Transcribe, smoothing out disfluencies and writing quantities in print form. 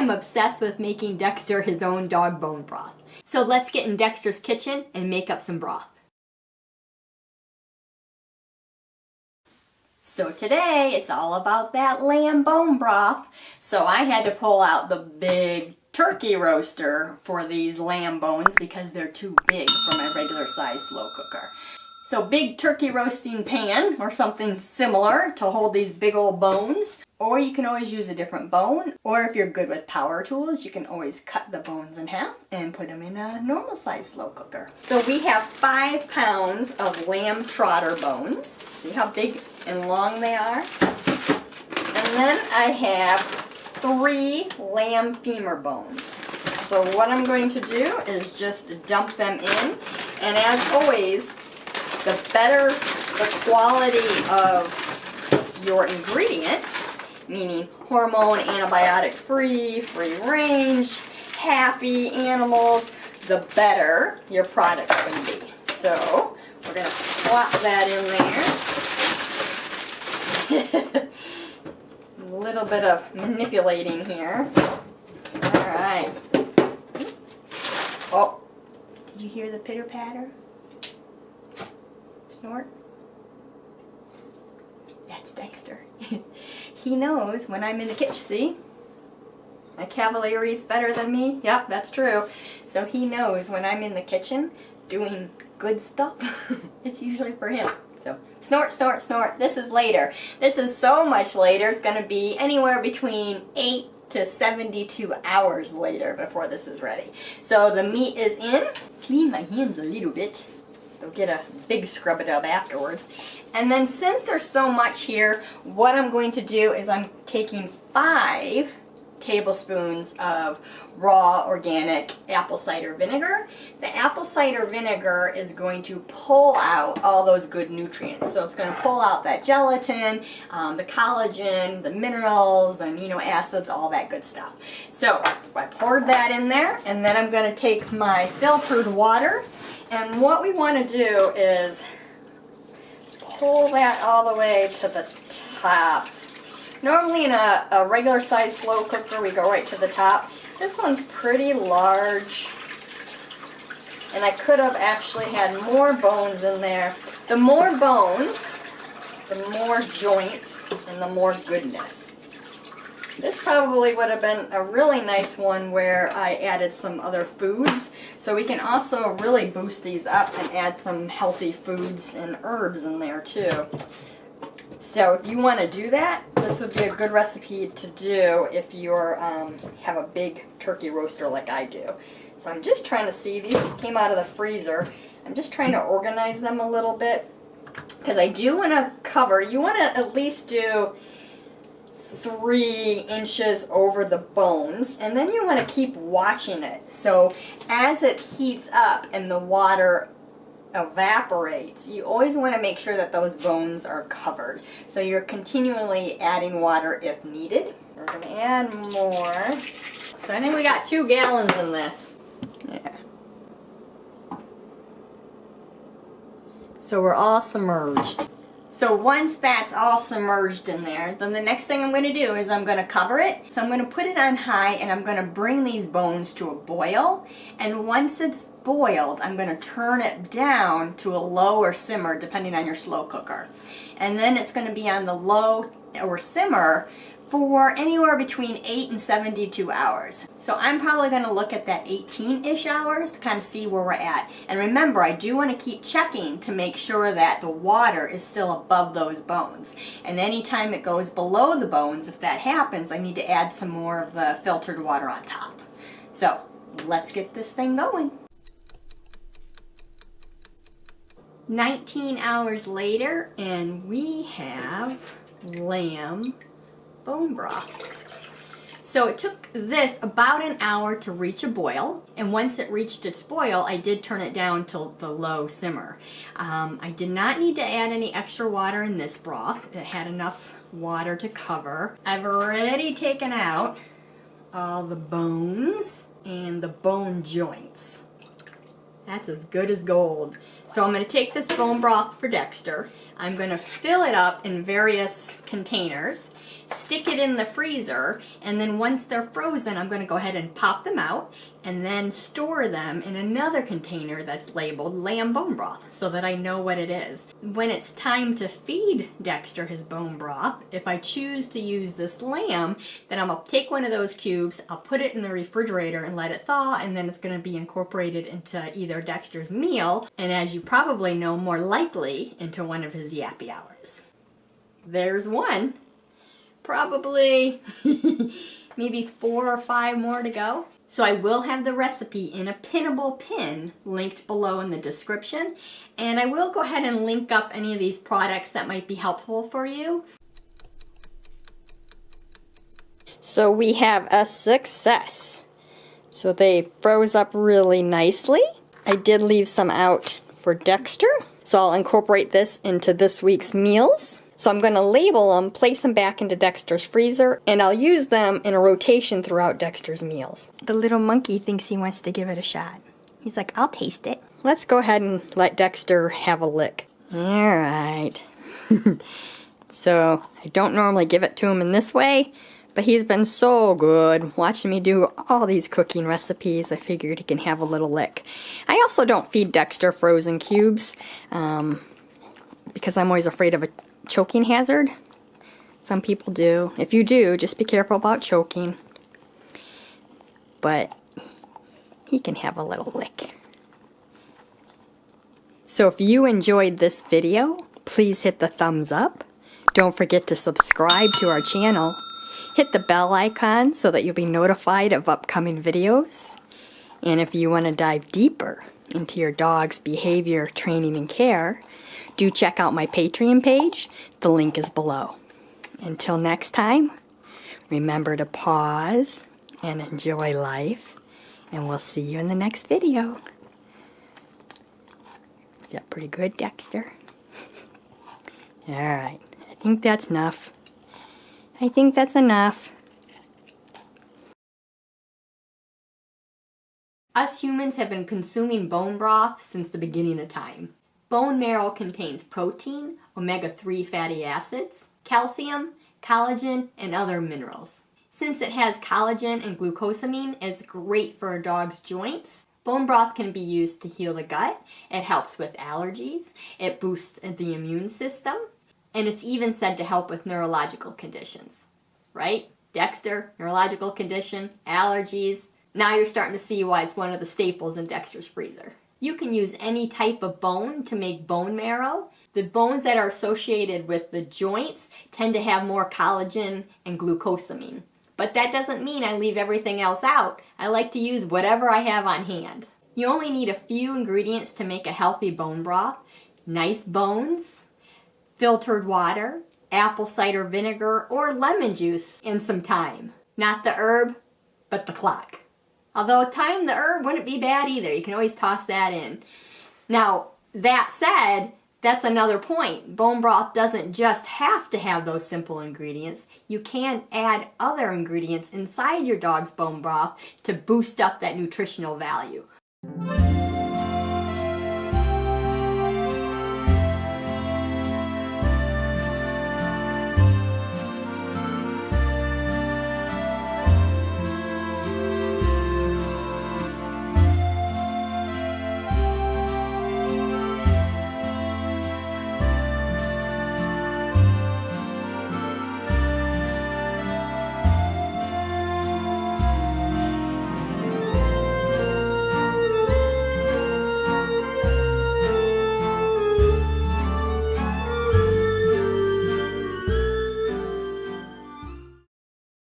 I'm obsessed with making Dexter his own dog bone broth. So let's get in Dexter's kitchen and make up some broth. So today it's all about that lamb bone broth. So I had to pull out the big turkey roaster for these lamb bones because they're too big for my regular size slow cooker. So big turkey roasting pan or something similar to hold these big old bones. Or you can always use a different bone. Or if you're good with power tools, you can always cut the bones in half and put them in a normal size slow cooker. So we have 5 pounds of lamb trotter bones. See how big and long they are? And then I have 3 lamb femur bones. So what I'm going to do is just dump them in. And as always, the better the quality of your ingredient, meaning hormone, antibiotic free, free range, happy animals, the better your product's going to be. So we're going to plop that in there. A little bit of manipulating here. Alright. Oh, did you hear the pitter patter? Snort? That's Dexter. He knows when I'm in the kitchen, see? My cavalier eats better than me. Yep, that's true. So he knows when I'm in the kitchen doing good stuff, it's usually for him. So snort, snort, snort. This is later. This is so much later. It's going to be anywhere between 8 to 72 hours later before this is ready. So the meat is in. Clean my hands a little bit. They'll get a big scrub-a-dub afterwards. And then since there's so much here, what I'm going to do is I'm taking 5 tablespoons of raw organic apple cider vinegar. The apple cider vinegar is going to pull out all those good nutrients. So it's going to pull out that gelatin, the collagen, the minerals, the amino acids, all that good stuff. So I poured that in there, and then I'm going to take my filtered water. And what we want to do is pull that all the way to the top. Normally in a regular size slow cooker we go right to the top. This one's pretty large. And I could have actually had more bones in there. The more bones, the more joints, and the more goodness. This probably would have been a really nice one where I added some other foods. So we can also really boost these up and add some healthy foods and herbs in there too. So if you want to do that, this would be a good recipe to do if you have a big turkey roaster like I do. So I'm just trying to see, these came out of the freezer. I'm just trying to organize them a little bit because I do want to cover, you want to at least do 3 inches over the bones, and then you want to keep watching it. So as it heats up and the water evaporates, you always want to make sure that those bones are covered. So you're continually adding water if needed. We're going to add more. So I think we got 2 gallons in this. Yeah. So we're all submerged. So once that's all submerged in there, then the next thing I'm going to do is I'm going to cover it. So I'm going to put it on high and I'm going to bring these bones to a boil. And once it's boiled, I'm going to turn it down to a low or simmer depending on your slow cooker. And then it's going to be on the low or simmer for anywhere between 8 and 72 hours. So I'm probably going to look at that 18-ish hours to kind of see where we're at. And remember, I do want to keep checking to make sure that the water is still above those bones. And anytime it goes below the bones, if that happens, I need to add some more of the filtered water on top. So let's get this thing going. 19 hours later, and we have lamb bone broth. So it took this about an hour to reach a boil, and once it reached its boil, I did turn it down to the low simmer. I did not need to add any extra water in this broth. It had enough water to cover. I've already taken out all the bones and the bone joints. That's as good as gold. So I'm going to take this bone broth for Dexter. I'm going to fill it up in various containers, stick it in the freezer, and then once they're frozen, I'm going to go ahead and pop them out and then store them in another container that's labeled lamb bone broth so that I know what it is. When it's time to feed Dexter his bone broth, if I choose to use this lamb, then I'm going to take one of those cubes, I'll put it in the refrigerator and let it thaw, and then it's going to be incorporated into either Dexter's meal, and as you probably know, more likely into one of his yappy hours. There's one. Probably maybe 4 or 5 more to go. So I will have the recipe in a pinnable pin linked below in the description, and I will go ahead and link up any of these products that might be helpful for you. So we have a success. So they froze up really nicely. I did leave some out for Dexter, so I'll incorporate this into this week's meals. So I'm going to label them, place them back into Dexter's freezer, and I'll use them in a rotation throughout Dexter's meals. The little monkey thinks he wants to give it a shot. He's like, I'll taste it. Let's go ahead and let Dexter have a lick. Alright. So I don't normally give it to him in this way, but he's been so good watching me do all these cooking recipes. I figured he can have a little lick. I also don't feed Dexter frozen cubes because I'm always afraid of a choking hazard. Some people do. If you do, just be careful about choking. But he can have a little lick. So if you enjoyed this video, please hit the thumbs up. Don't forget to subscribe to our channel. Hit the bell icon so that you'll be notified of upcoming videos. And if you want to dive deeper into your dog's behavior, training, and care, do check out my Patreon page. The link is below. Until next time, remember to pause and enjoy life, and we'll see you in the next video. Is that pretty good, Dexter? Alright, I think that's enough. I think that's enough. Us humans have been consuming bone broth since the beginning of time. Bone marrow contains protein, omega-3 fatty acids, calcium, collagen, and other minerals. Since it has collagen and glucosamine, it's great for a dog's joints. Bone broth can be used to heal the gut. It helps with allergies. It boosts the immune system. And it's even said to help with neurological conditions. Right? Dexter, neurological condition, allergies. Now you're starting to see why it's one of the staples in Dexter's freezer. You can use any type of bone to make bone marrow. The bones that are associated with the joints tend to have more collagen and glucosamine. But that doesn't mean I leave everything else out. I like to use whatever I have on hand. You only need a few ingredients to make a healthy bone broth. Nice bones, filtered water, apple cider vinegar, or lemon juice, and some thyme. Not the herb, but the clock. Although thyme, the herb, wouldn't be bad either. You can always toss that in. Now, that said, that's another point. Bone broth doesn't just have to have those simple ingredients. You can add other ingredients inside your dog's bone broth to boost up that nutritional value.